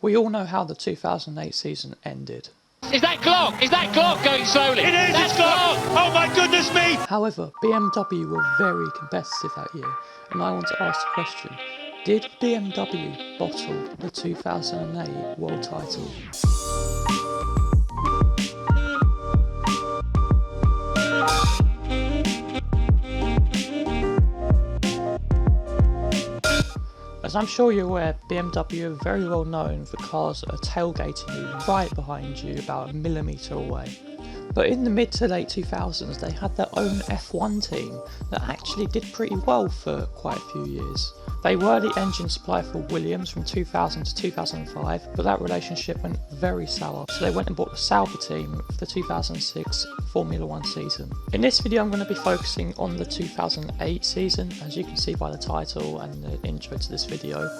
We all know how the 2008 season ended. Is that clock going slowly? It is, it's clock! Oh my goodness me! However, BMW were very competitive that year, and I want to ask the question, did BMW bottle the 2008 world title? As I'm sure you're aware, BMW are very well known for cars that are tailgating you right behind you about a millimetre away. But in the mid to late 2000s they had their own F1 team that actually did pretty well for quite a few years. They were the engine supplier for Williams from 2000 to 2005, but that relationship went very sour, so they went and bought the Sauber team for the 2006 Formula 1 season. In this video I'm going to be focusing on the 2008 season, as you can see by the title and the intro to this video,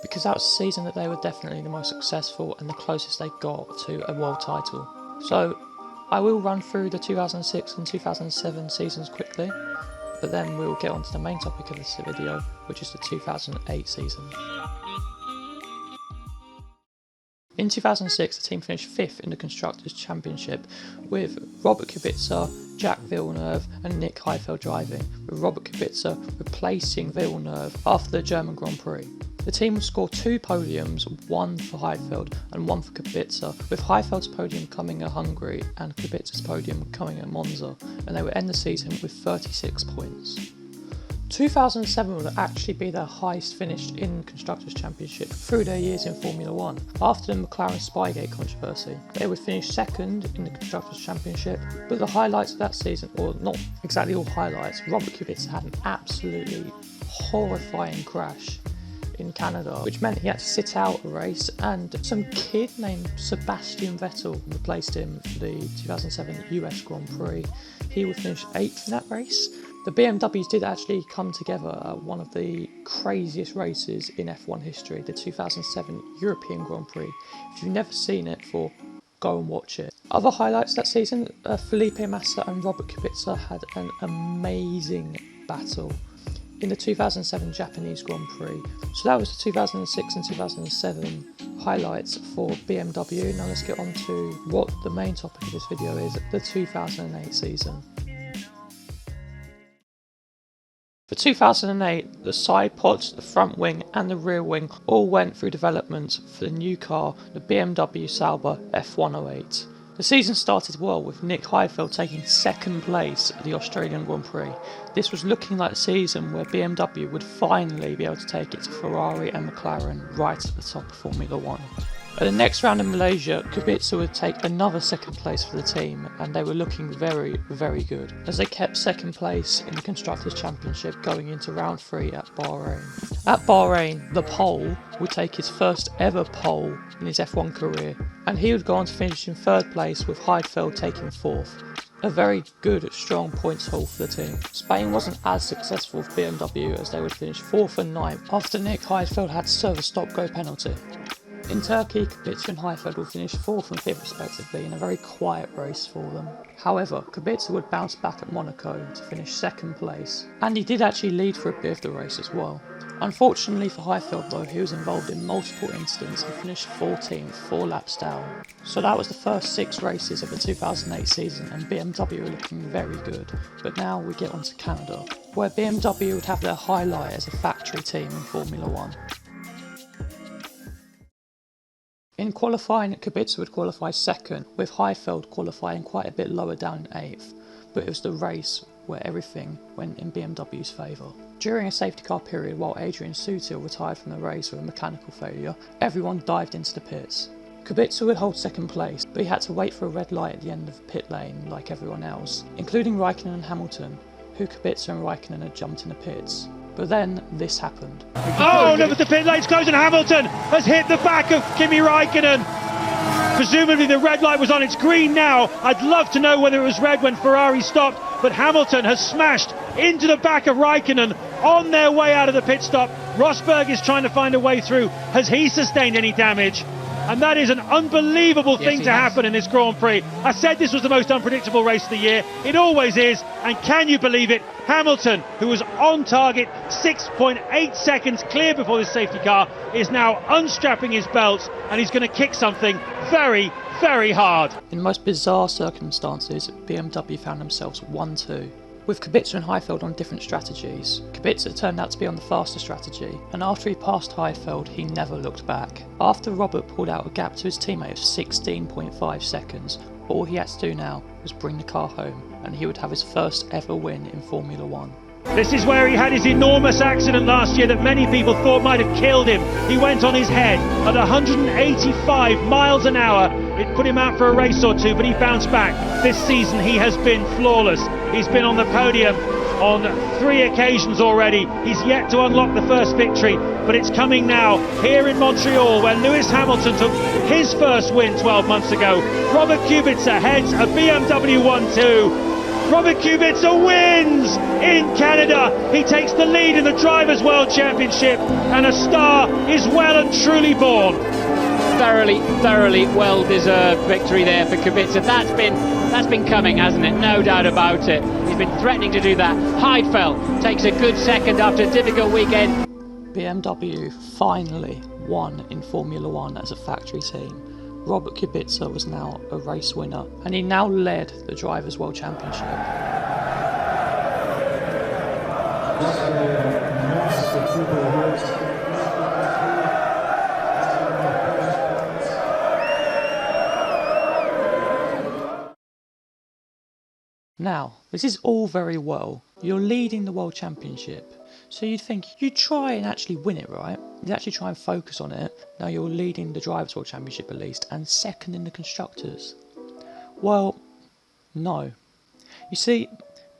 because that was the season that they were definitely the most successful and the closest they got to a world title. So I will run through the 2006 and 2007 seasons quickly, but then we'll get on to the main topic of this video, which is the 2008 season. In 2006, the team finished 5th in the Constructors' Championship, with Robert Kubica, Jack Villeneuve and Nick Heidfeld driving, with Robert Kubica replacing Villeneuve after the German Grand Prix. The team would score 2 podiums, one for Heidfeld and one for Kubica, with Heidfeld's podium coming at Hungary and Kubica's podium coming at Monza, and they would end the season with 36 points. 2007 would actually be their highest finish in Constructors' Championship through their years in Formula 1. After the McLaren Spygate controversy, they would finish 2nd in the Constructors' Championship, but the highlights of that season, or not exactly all highlights, Robert Kubica had an absolutely horrifying crash in Canada, which meant he had to sit out a race, and some kid named Sebastian Vettel replaced him for the 2007 US Grand Prix. He would finish 8th in that race. The BMWs did actually come together at one of the craziest races in F1 history, the 2007 European Grand Prix. If you've never seen it before, go and watch it. Other highlights that season, Felipe Massa and Robert Kubica had an amazing battle in the 2007 Japanese Grand Prix. So that was the 2006 and 2007 highlights for BMW. Now let's get on to what the main topic of this video is, the 2008 season. For 2008, the side pods, the front wing and the rear wing all went through development for the new car, the BMW Sauber F108. The season started well, with Nick Heidfeld taking 2nd place at the Australian Grand Prix. This was looking like a season where BMW would finally be able to take it to Ferrari and McLaren right at the top of Formula 1. At the next round in Malaysia, Kubica would take another 2nd place for the team, and they were looking very, very good, as they kept 2nd place in the Constructors' Championship going into round 3 at Bahrain. At Bahrain, the Pole would take his first ever pole in his F1 career, and he would go on to finish in 3rd place, with Heidfeld taking 4th. A very good, strong points haul for the team. Spain wasn't as successful for BMW, as they would finish 4th and 9th after Nick Heidfeld had to serve a stop-go penalty. In Turkey, Kubica and Heidfeld would finish 4th and 5th respectively in a very quiet race for them. However, Kubica would bounce back at Monaco to finish 2nd place, and he did actually lead for a bit of the race as well. Unfortunately for Heidfeld though, he was involved in multiple incidents and finished 14th, 4 laps down. So that was the first 6 races of the 2008 season, and BMW were looking very good. But now we get on to Canada, where BMW would have their highlight as a factory team in Formula 1. In qualifying, Kubica would qualify 2nd, with Heidfeld qualifying quite a bit lower down in 8th, but it was the race where everything went in BMW's favour. During a safety car period, while Adrian Sutil retired from the race with a mechanical failure, everyone dived into the pits. Kubica would hold 2nd place, but he had to wait for a red light at the end of the pit lane like everyone else, including Raikkonen and Hamilton, who Kubica and Raikkonen had jumped in the pits. But then this happened. Oh, look at the pit lane's closing. Hamilton has hit the back of Kimi Raikkonen. Presumably the red light was on, it's green now. I'd love to know whether it was red when Ferrari stopped, but Hamilton has smashed into the back of Raikkonen on their way out of the pit stop. Rosberg is trying to find a way through. Has he sustained any damage? and that is an unbelievable thing to happen in this Grand Prix. I said this was the most unpredictable race of the year. It always is, and can you believe it? Hamilton, who was on target, 6.8 seconds clear before this safety car, is now unstrapping his belts, and he's going to kick something very, very hard. In the most bizarre circumstances, BMW found themselves 1-2. With Kubica and Heifeld on different strategies, Kubica turned out to be on the faster strategy, and after he passed Heifeld, he never looked back. After Robert pulled out a gap to his teammate of 16.5 seconds, all he had to do now was bring the car home, and he would have his first ever win in Formula 1. This is where he had his enormous accident last year that many people thought might have killed him. He went on his head at 185 miles an hour. It put him out for a race or two, but he bounced back. This season he has been flawless. He's been on the podium on 3 occasions already. He's yet to unlock the first victory, but it's coming now here in Montreal, where Lewis Hamilton took his first win 12 months ago. Robert Kubica heads a BMW 1-2. Robert Kubica wins in Canada. He takes the lead in the Drivers' World Championship, and a star is well and truly born. Thoroughly well-deserved victory there for Kubica. That's been coming, hasn't it? No doubt about it. He's been threatening to do that. Heidfeld takes a good second after a difficult weekend. BMW finally won in Formula 1 as a factory team. Robert Kubica was now a race winner, and he now led the Drivers' World Championship. Now, this is all very well. You're leading the World Championship, so you'd think you'd try and actually win it, right? You'd actually try and focus on it. Now you're leading the Drivers' World Championship at least, and second in the Constructors. Well, no. You see,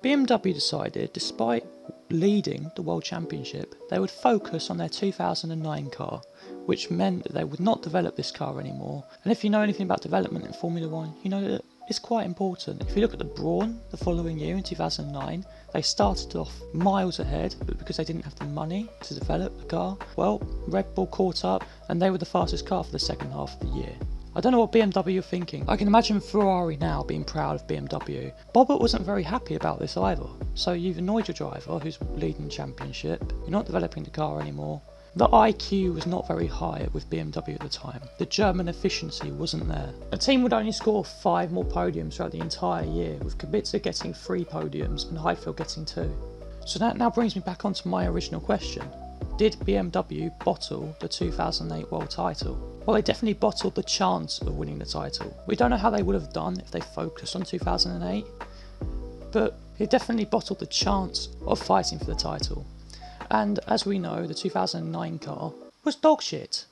BMW decided, despite leading the World Championship, they would focus on their 2009 car, which meant that they would not develop this car anymore. And if you know anything about development in Formula 1, you know that it's quite important. If you look at the Brawn the following year in 2009, they started off miles ahead, but because they didn't have the money to develop the car, well, Red Bull caught up and they were the fastest car for the second half of the year. I don't know what BMW are thinking. I can imagine Ferrari now being proud of BMW. Bobbert wasn't very happy about this either. So you've annoyed your driver who's leading the championship, you're not developing the car anymore. The IQ was not very high with BMW at the time. The German efficiency wasn't there. A team would only score 5 more podiums throughout the entire year, with Kubica getting 3 podiums and Heidfeld getting 2. So that now brings me back onto my original question. Did BMW bottle the 2008 world title? Well, they definitely bottled the chance of winning the title. We don't know how they would have done if they focused on 2008, but they definitely bottled the chance of fighting for the title. And as we know, the 2009 car was dog shit.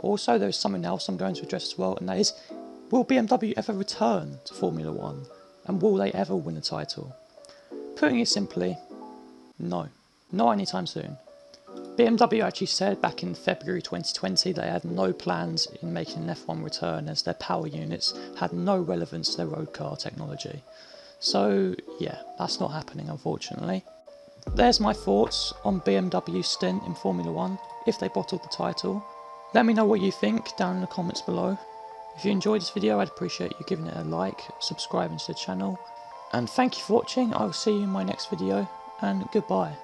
Also, there's something else I'm going to address as well, and that is, will BMW ever return to Formula 1? And will they ever win a title? Putting it simply, no. Not anytime soon. BMW actually said back in February 2020 they had no plans in making an F1 return, as their power units had no relevance to their road car technology. So yeah, that's not happening, unfortunately. There's my thoughts on BMW's stint in Formula 1, if they bottled the title. Let me know what you think down in the comments below. If you enjoyed this video, I'd appreciate you giving it a like, subscribing to the channel, and thank you for watching. I will see you in my next video, and goodbye.